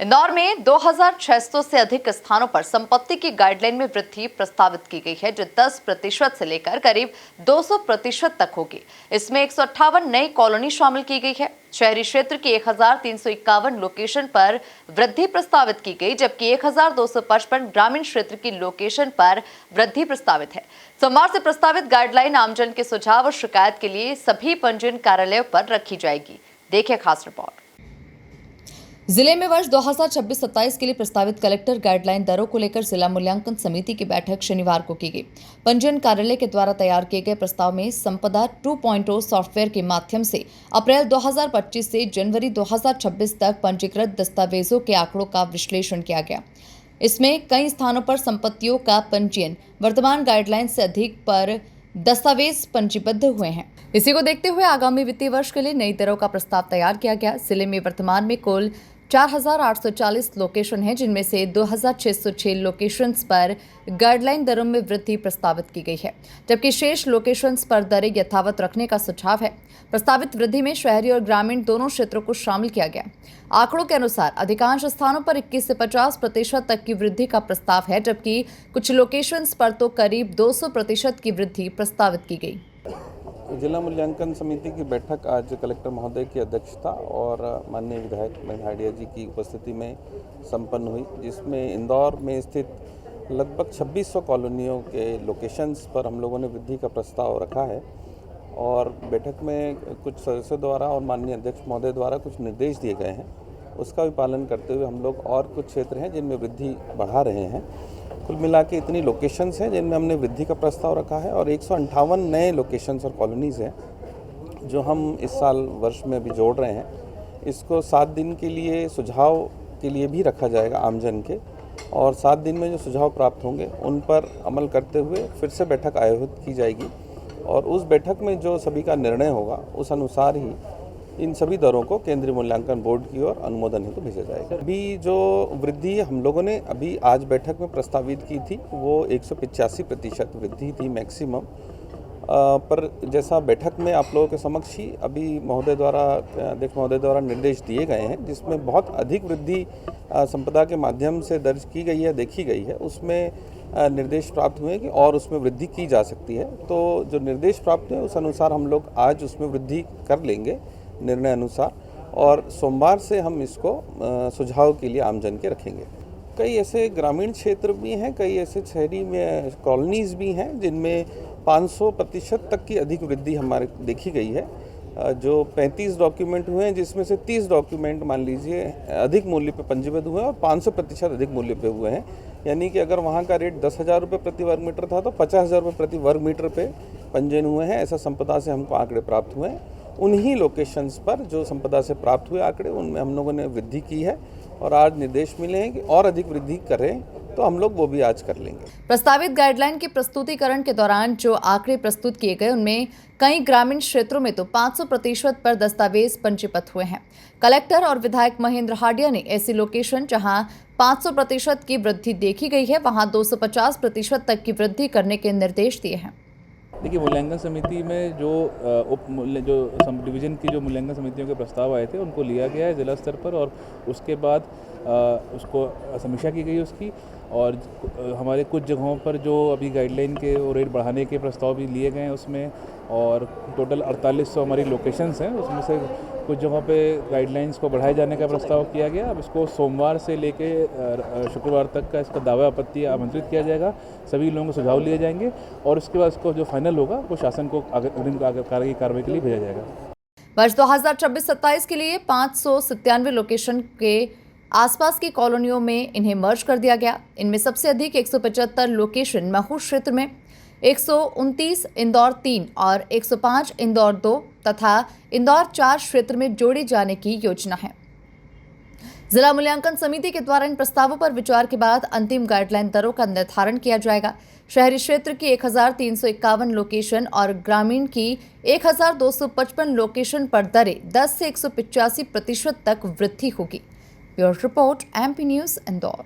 इंदौर में 2600 से अधिक स्थानों पर संपत्ति की गाइडलाइन में वृद्धि प्रस्तावित की गई है, जो 10% से लेकर करीब 200% तक होगी। इसमें 158 नई कॉलोनी शामिल की गई है। शहरी क्षेत्र की 1351 लोकेशन पर वृद्धि प्रस्तावित की गई, जबकि 1255 ग्रामीण क्षेत्र की लोकेशन पर वृद्धि प्रस्तावित है। सोमवार से प्रस्तावित गाइडलाइन आमजन के सुझाव और शिकायत के लिए सभी पंजीयन कार्यालयों पर रखी जाएगी। देखिए खास रिपोर्ट। जिले में वर्ष 2026-27 के लिए प्रस्तावित कलेक्टर गाइडलाइन दरों को लेकर जिला मूल्यांकन समिति की बैठक शनिवार को की गई। पंजीयन कार्यालय के द्वारा तैयार किए गए प्रस्ताव में संपदा 2.0 सॉफ्टवेयर के माध्यम से अप्रैल 2025 से जनवरी 2026 तक पंजीकृत दस्तावेजों के आंकड़ों का विश्लेषण किया गया। इसमें कई स्थानों पर संपत्तियों का पंजीयन वर्तमान गाइडलाइन से अधिक पर दस्तावेज पंजीबद्ध हुए हैं। इसी को देखते हुए आगामी वित्तीय वर्ष के लिए नई दरों का प्रस्ताव तैयार किया गया। जिले में वर्तमान में कुल 4840 लोकेशन है, जिनमें से 2606 लोकेशंस पर गाइडलाइन दरों में वृद्धि प्रस्तावित की गई है, जबकि शेष लोकेशंस पर दरें यथावत रखने का सुझाव है। प्रस्तावित वृद्धि में शहरी और ग्रामीण दोनों क्षेत्रों को शामिल किया गया। आंकड़ों के अनुसार अधिकांश स्थानों पर 21 से 50% तक की वृद्धि का प्रस्ताव है, जबकि कुछ लोकेशंस पर तो करीब 200% की वृद्धि प्रस्तावित की गई। जिला मूल्यांकन समिति की बैठक आज कलेक्टर महोदय की अध्यक्षता और माननीय विधायक महेंद्र हाडिया जी की उपस्थिति में संपन्न हुई, जिसमें इंदौर में स्थित लगभग 2600 कॉलोनियों के लोकेशंस पर हम लोगों ने वृद्धि का प्रस्ताव रखा है। और बैठक में कुछ सदस्यों द्वारा और माननीय अध्यक्ष महोदय द्वारा कुछ निर्देश दिए गए हैं, उसका भी पालन करते हुए हम लोग और कुछ क्षेत्र हैं जिनमें वृद्धि बढ़ा रहे हैं। कुल मिला के इतनी लोकेशंस हैं जिनमें हमने वृद्धि का प्रस्ताव रखा है और 158 नए लोकेशंस और कॉलोनीज़ हैं जो हम इस साल वर्ष में भी जोड़ रहे हैं। इसको 7 दिन के लिए सुझाव के लिए भी रखा जाएगा आमजन के, और 7 दिन में जो सुझाव प्राप्त होंगे उन पर अमल करते हुए फिर से बैठक आयोजित की जाएगी और उस बैठक में जो सभी का निर्णय होगा उस अनुसार ही इन सभी दरों को केंद्रीय मूल्यांकन बोर्ड की ओर अनुमोदन हेतु भेजा जाएगा। अभी जो वृद्धि हम लोगों ने अभी आज बैठक में प्रस्तावित की थी वो 185% वृद्धि थी मैक्सिमम, पर जैसा बैठक में आप लोगों के समक्ष ही अभी अध्यक्ष महोदय द्वारा निर्देश दिए गए हैं, जिसमें बहुत अधिक वृद्धि संपदा के माध्यम से दर्ज की गई है, देखी गई है, उसमें निर्देश प्राप्त हुए कि और उसमें वृद्धि की जा सकती है। तो जो निर्देश प्राप्त हुए उस अनुसार हम लोग आज उसमें वृद्धि कर लेंगे निर्णय अनुसार, और सोमवार से हम इसको सुझाव के लिए आमजन के रखेंगे। कई ऐसे ग्रामीण क्षेत्र भी हैं, कई ऐसे शहरी में कॉलोनीज़ भी हैं जिनमें 500% तक की अधिक वृद्धि हमारे देखी गई है। जो 35 डॉक्यूमेंट हुए हैं जिसमें से 30 डॉक्यूमेंट मान लीजिए अधिक मूल्य पे पंजीबद्ध हुए हैं और 500% अधिक मूल्य पे हुए हैं। यानी कि अगर वहाँ का रेट 10,000 रुपये प्रति वर्ग मीटर था तो 50,000 रुपये प्रति वर्ग मीटर पे पंजीयन हुए हैं। ऐसा संपदा से हमको आंकड़े प्राप्त हुए हैं। उन्हीं लोकेशंस पर जो संपदा से प्राप्त हुए आंकड़े उनमें हम लोगों ने वृद्धि की है और आज निर्देश मिले हैं कि और अधिक वृद्धि करें तो हम लोग वो भी आज कर लेंगे। प्रस्तावित गाइडलाइन के प्रस्तुतिकरण के दौरान जो आंकड़े प्रस्तुत किए गए उनमें कई ग्रामीण क्षेत्रों में तो 500% पर दस्तावेज पंजीबद्ध हुए हैं। कलेक्टर और विधायक महेंद्र हाडिया ने ऐसी लोकेशन जहां 500% की वृद्धि देखी गई है वहां 250% तक की वृद्धि करने के निर्देश दिए हैं। देखिए, मूल्यांकन समिति में जो सब डिवीज़न की जो मूल्यांकन समितियों के प्रस्ताव आए थे उनको लिया गया है जिला स्तर पर, और उसके बाद उसको समीक्षा की गई उसकी, और हमारे कुछ जगहों पर जो अभी गाइडलाइन के रेट बढ़ाने के प्रस्ताव भी लिए गए हैं उसमें, और टोटल 4800 हमारी लोकेशंस हैं, उसमें से कुछ जगहों पे गाइडलाइंस को बढ़ाए जाने का प्रस्ताव किया गया। अब इसको सोमवार से लेके शुक्रवार तक का इसका दावा आपत्ति आमंत्रित किया जाएगा, सभी लोगों को सुझाव लिए जाएंगे और उसके बाद इसको जो फाइनल होगा वो शासन को अग्रिम कार्रवाई के लिए भेजा जाएगा। वर्ष 2026-27 के लिए 597 लोकेशन के आसपास की कॉलोनियों में इन्हें मर्ज कर दिया गया। इनमें सबसे अधिक 175 लोकेशन महू क्षेत्र में, 129 इंदौर 3 और 105 इंदौर 2 तथा इंदौर 4 क्षेत्र में जोड़े जाने की योजना है। जिला मूल्यांकन समिति के द्वारा इन प्रस्तावों पर विचार के बाद अंतिम गाइडलाइन दरों का निर्धारण किया जाएगा। शहरी क्षेत्र की 1351 लोकेशन और ग्रामीण की 1255 लोकेशन पर दरें 10 से 185% तक वृद्धि होगी। Bureau report, MP news, Indore.